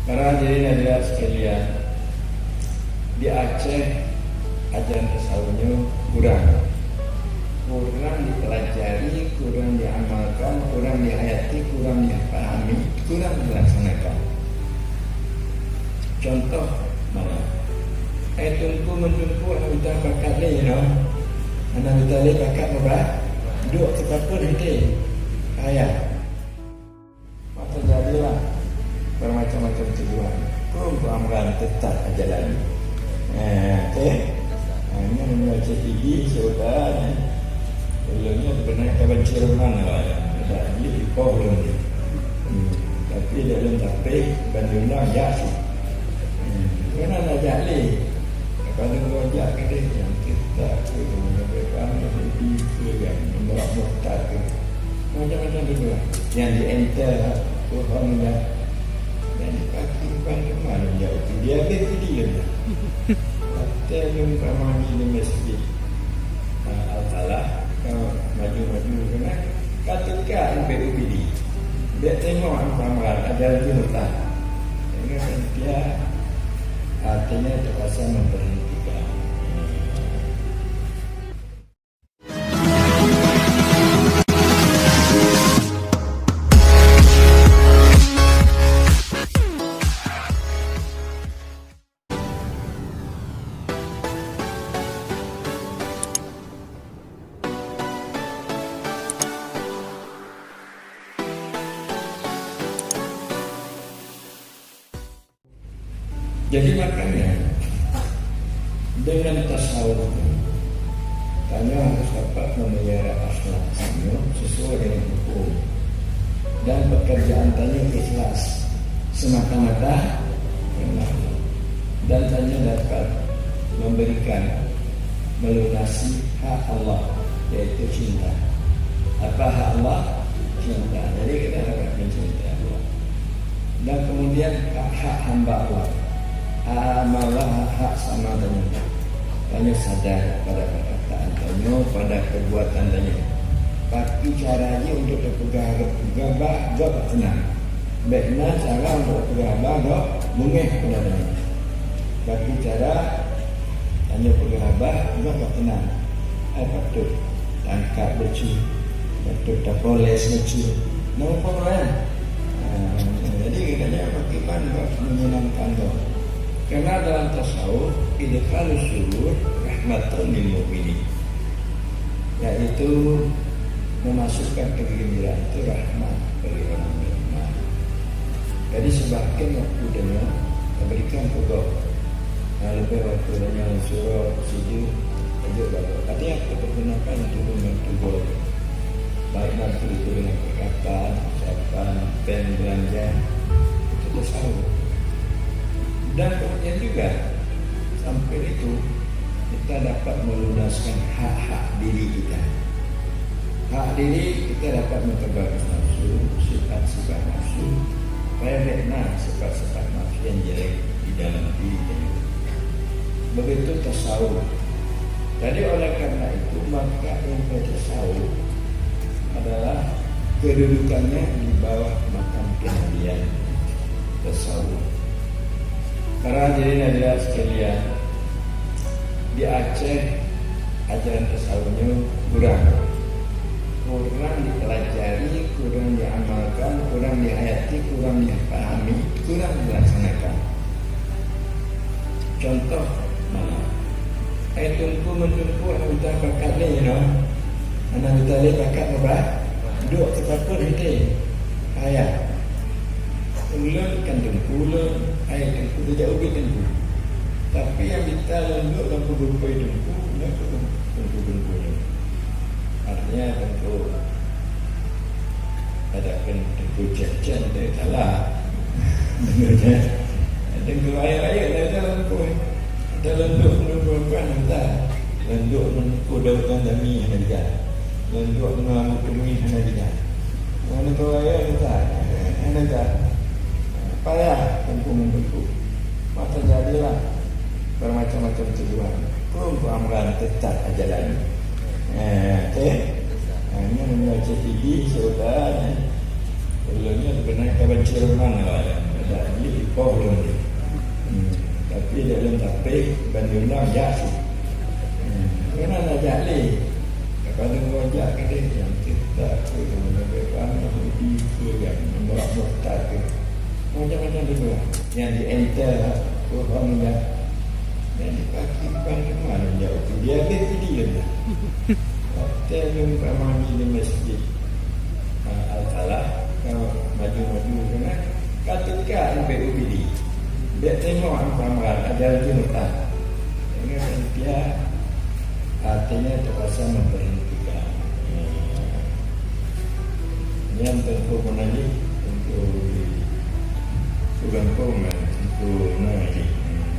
Para hadirin hadirat sekalian, di Aceh ajaran tasawufnya kurang dipelajari, kurang diamalkan, kurang dihayati, kurang dipahami, kurang dilaksanakan. Contoh mana? Tungku menungku anak kita pakat ni, anak kita ni pakat apa? Duk ketapun hati, ayah. Maka jadilah bermacam-macam tujuan. Kurang amalan tetap ajaran. Ini membaca TV saudara. Belumnya sebenarnya kawan Cirebon ada di problem ni. Tapi dalam tapi Bandungnya ya sih. Mana nak jadi? Kalau ngajak kita yang kita menyampaikan lebih yang membuat macam-macam itu yang di enter Tuhannya dan kaki mana jauh dia dia. Kita jumpa mami di masjid Al-Falah. Kalau maju-maju kena katakan BUPD dia tengok amalan ada lagi letak dengan dia artinya terpaksa memberhentikan. Jadi makanya dengan tasawuf tanya harus dapat memelihara akhlak sesuai dengan hukum dan pekerjaan tanya ikhlas semata-mata dan tanya dapat memberikan melunasi hak Allah yaitu cinta. Apa hak Allah? Cinta. Jadi kita dapat mencintai Allah dan kemudian hak hamba Allah. Amalah hak sama tanya. Tanya sadar pada perkataan tanya, pada perbuatan tanya. Tapi caranya untuk bergabah gak tenang. Baiknya cara untuk bergabah gak mungeh pada tanya. Tapi cara tanya bergabah gak tenang. Patut tangkap lucu, patut tak poles lucu. Nampak kan? Jadi katanya bagaimana menyenangkan tu. Karena dalam tasawuf idkhalus surur rahmatun lil mu'minin, yaitu memasukkan kegembiraan itu rahmat bagi orang beriman. Jadi sebagian waktu dengan memberikan pokok lebih waktu dengan surah sujud ajuk bagus. Artinya kita gunakan untuk membantu gol. Baik nanti itu dengan perkataan, ucapan, pen belanja itu tasawuf. Dan kemudian juga sampai itu kita dapat melunaskan hak-hak diri kita. Hak diri kita dapat memperbaiki nafsu, sifat-sifat nafsu, perehna sifat-sifat nafsu yang jelek di dalam diri kita. Begitu tasawuf. Jadi oleh karena itu maka ilmu tasawuf adalah kedudukannya di bawah makam kenabian tasawuf. Para hadirin hadirat sekalian, di Aceh ajaran tasawufnya kurang dipelajari, kurang diamalkan, kurang dihayati, kurang dipahami, kurang dilaksanakan. Contoh mana? Tungku menungku anak kita pakat ni, anak kita ni pakat apa? Duk ketapun hati, ayah. Ulang kan tungku ayat tungku tidak ubi tungku. Tapi yang kita lembut lampu berupaya tungku, nak tungku ni. Artinya tungku ada kan tungku cek-cek dari salah. Dengarnya tungku ayat-ayat ada lampu. Ada lembut menunggu kita. Lembut menunggu dautan dami yang ada. Lembut menunggu peduli yang ada. Mana tu ayat kita? Ada. Payah tunggu. Maka jadilah bermacam-macam tujuan. Kurang amalan tetap ajaran. Ini membaca TV saudara. Belumnya sebenarnya kawan Cirebon ada di Oh ni. Tapi dalam tapi bandung nak jadi. Mana nak jadi? Kalau ngajak kita yang kita kemudian di yang membuat macam-macam itu yang di enter orang yang dipakai mana jauh dia dia lah. Kita jumpa mandi di masjid Al-Falah kalau maju-maju kena katakan BUBD dia tengok amalan ada junta dengan dia artinya terpaksa memberhentikan yang terhubungan ini untuk Sugantungan untuk naik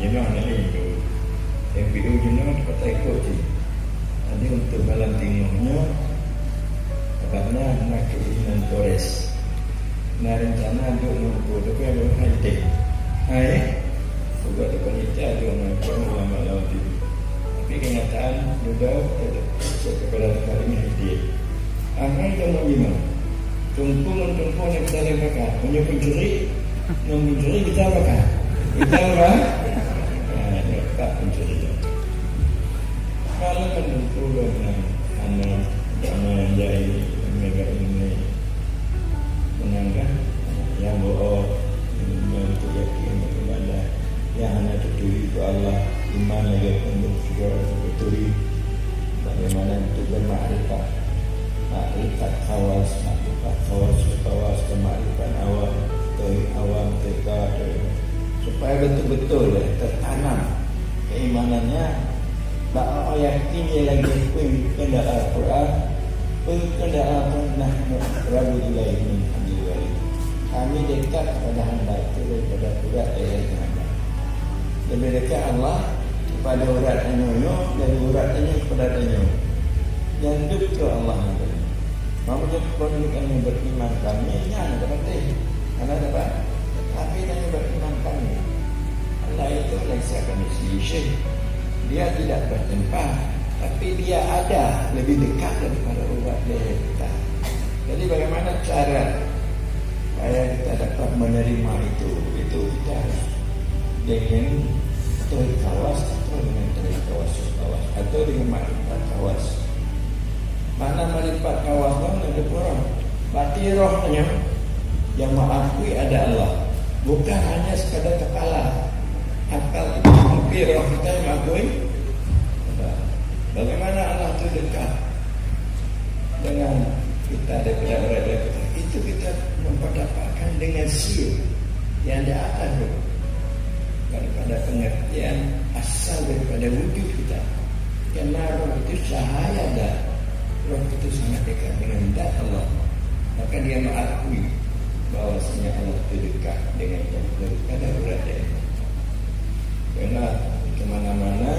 jenuh naik itu MPU jenuh dapat ikut je ada untuk malam timurnya karena nak keinginan Torres nak rencana untuk mengumpul tapi ada hati buat panitia ada mengumpul lama laut itu tapi kenyataan juga kepada kali ini hati angai dan menyimak tumpuan yang kita lempakan punya pencuri kita apa? Kita apa? Tak pencuri. Kalau tentu dengan jangan jadi mega ini menangkan yang bohong untuk yakin kepada yang hanya tertuju itu Allah iman lagi untuk segala tertuju bagaimana untuk bermakrifat kawas kemakripan awam teka supaya betul-betul tertanam keimanannya bahawa yakin dia lagi kendaraan Al-Quran kendaraan Rabu ilahi min hamdulillah kami dekat kepada hamba itu daripada urat ayat hamba lebih dekat Allah kepada urat anyo dari urat anyo kepada anyo dan dekat Allah maksudnya penunjukan beriman kami yang ada penting karena apa? Tapi yang beriman kami Allah itu lesakan isi dia tidak bertempat tapi dia ada lebih dekat daripada urat leher kita jadi bagaimana cara supaya kita dapat menerima itu kita harus dengan terik kawas atau dengan terik kawas atau dengan makrifat kawas mana makrifat kawas ada orang berarti rohnya yang mengakui ada Allah bukan hanya sekadar kepala akal itu tapi roh kita yang mengakui bagaimana Allah itu dekat dengan kita daripada orang itu kita memperdapatkan dengan seal yang di atas itu daripada pengertian asal daripada wujud kita karena roh itu cahaya dan roh itu sangat dekat dengan zat Allah maka dia mengakui bahwasanya Allah itu dekat dengan yang daripada urat dia karena kemana-mana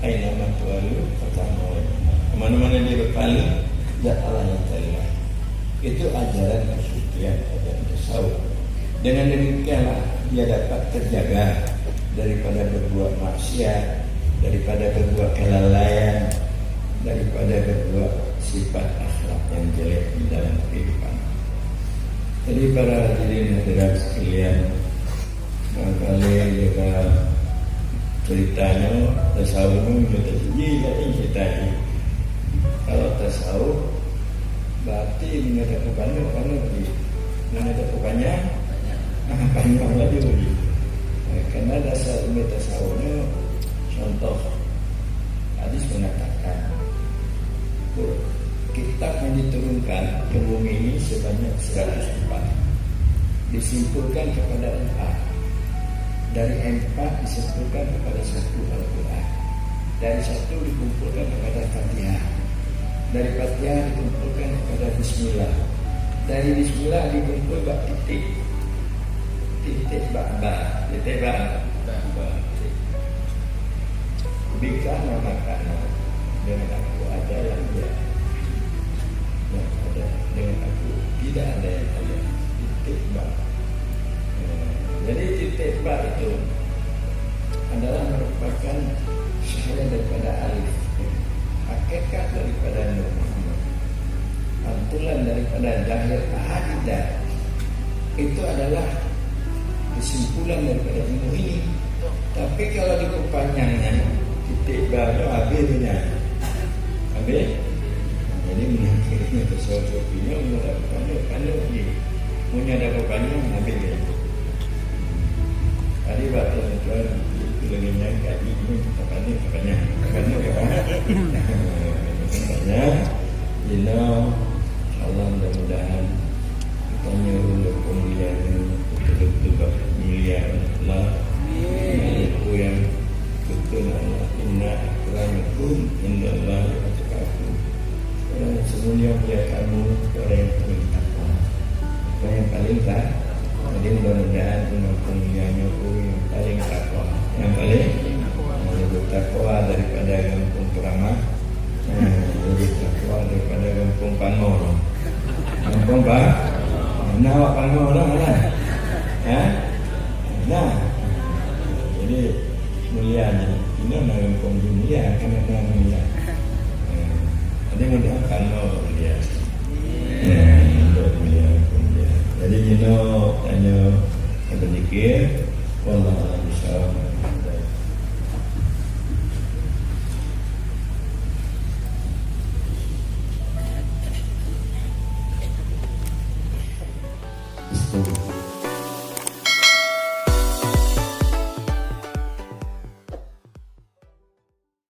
aina matualu pertama kemana-mana dia berpaling zat Allah yang terlihat itu ajaran kesucian ajaran tasawuf dengan demikianlah dia dapat terjaga daripada berbuat maksiat daripada berbuat kelalaian daripada berbuat sifat akhlak yang jelek di dalam kehidupan. Jadi para hadirin hadirat sekalian, barangkali juga ceritanya tasawuf itu terjadi ceritanya. Kalau tasawuf berarti menyatakan banyak menyatakannya panjang lagi. Karena dasar ilmu tasawufnya contoh hadis mengatakan kitab yang diturunkan ke bumi ini sebanyak 104 disimpulkan kepada 4 dari 4 disimpulkan kepada 1 Al-Quran dari 1 dikumpulkan kepada Fatihah dari Fatihah dikumpulkan kepada Bismillah dari Bismillah dikumpul bak titik ba'ba bika nama kana dengan aku ada yang dia yang ada dengan aku tidak ada yang ada titik ba jadi titik ba itu adalah merupakan syahada daripada alif hakikat daripada Nur Muhammad pantulan daripada zahir ahadidah itu adalah kesimpulan daripada ilmu ini. Tapi kalau diperpanjangnya, titik baru habisnya. Habis. Jadi mengakhirnya filosofinya mula pandai lagi. Punya ada perpanjang habis dia. Tadi waktu tuan itu lagi nyangka ini kita pandai perpanjang. Maknanya, Allah mudah-mudahan tanya untuk kemuliaan betul-betul mulia Allah. Itu yang betul Allah. Inna akramakum indallahi atqakum. Semuanya mulia kamu orang yang paling takwa. Orang yang paling takwa. Jadi mudah-mudahan kemuliaannya yang paling takwa. Yang paling lebih takwa daripada gampung peramah. Lebih takwa daripada gampung pangor. Gampung apa? Nah, awak pangor lah. Nah, jadi mulianya ini orang gampung mulia karena orang mulia. Jadi mudah-mudahan mulia. Mulia. Jadi tanya berzikir, wallahu a'lam bishawab.